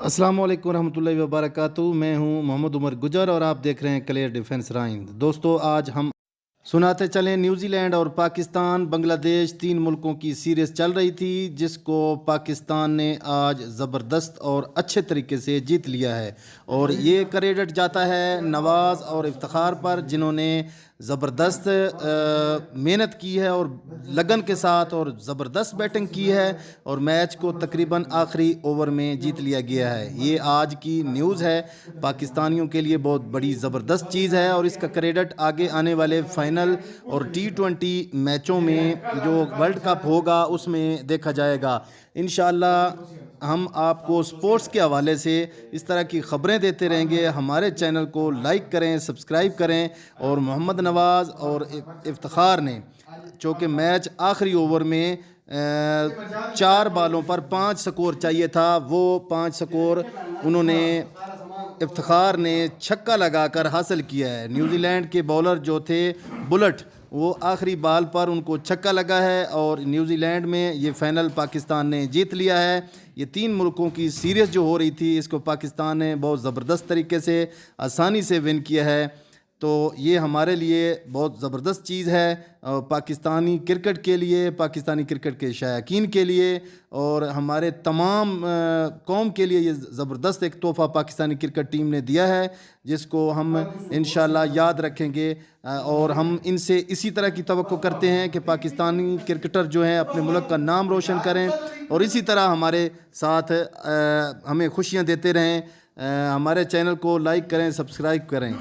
السلام علیکم ورحمۃ اللہ وبرکاتہ۔ میں ہوں محمد عمر گجر اور آپ دیکھ رہے ہیں کلیئر ڈیفنس رائند۔ دوستو، آج ہم سناتے چلیں نیوزی لینڈ اور پاکستان بنگلہ دیش 3 ملکوں کی سیریز چل رہی تھی، جس کو پاکستان نے آج زبردست اور اچھے طریقے سے جیت لیا ہے، اور یہ کریڈٹ جاتا ہے نواز اور افتخار پر، جنہوں نے زبردست محنت کی ہے اور لگن کے ساتھ اور زبردست بیٹنگ کی ہے، اور میچ کو تقریباً آخری اوور میں جیت لیا گیا ہے۔ یہ آج کی نیوز ہے، پاکستانیوں کے لیے بہت بڑی زبردست چیز ہے، اور اس کا کریڈٹ آگے آنے والے فائنل اور T20 میچوں میں جو ورلڈ کپ ہوگا اس میں دیکھا جائے گا۔ انشاءاللہ ہم آپ کو سپورٹس کے حوالے سے اس طرح کی خبریں دیتے رہیں گے۔ ہمارے چینل کو لائک کریں، سبسکرائب کریں، اور محمد نواز اور افتخار نے چونکہ میچ آخری اوور میں 4 بالوں پر 5 سکور چاہیے تھا، وہ 5 سکور انہوں نے افتخار نے چھکا لگا کر حاصل کیا ہے۔ نیوزی لینڈ کے بولر جو تھے بلٹ، وہ آخری بال پر ان کو چھکا لگا ہے، اور نیوزی لینڈ میں یہ فائنل پاکستان نے جیت لیا ہے۔ یہ 3 ملکوں کی سیریز جو ہو رہی تھی، اس کو پاکستان نے بہت زبردست طریقے سے آسانی سے ون کیا ہے، تو یہ ہمارے لیے بہت زبردست چیز ہے، پاکستانی کرکٹ کے لیے، پاکستانی کرکٹ کے شائقین کے لیے، اور ہمارے تمام قوم کے لیے یہ زبردست ایک تحفہ پاکستانی کرکٹ ٹیم نے دیا ہے، جس کو ہم انشاءاللہ یاد رکھیں گے، اور ہم ان سے اسی طرح کی توقع کرتے ہیں کہ پاکستانی کرکٹر جو ہیں اپنے ملک کا نام روشن کریں، اور اسی طرح ہمارے ساتھ ہمیں خوشیاں دیتے رہیں۔ ہمارے چینل کو لائک کریں، سبسکرائب کریں۔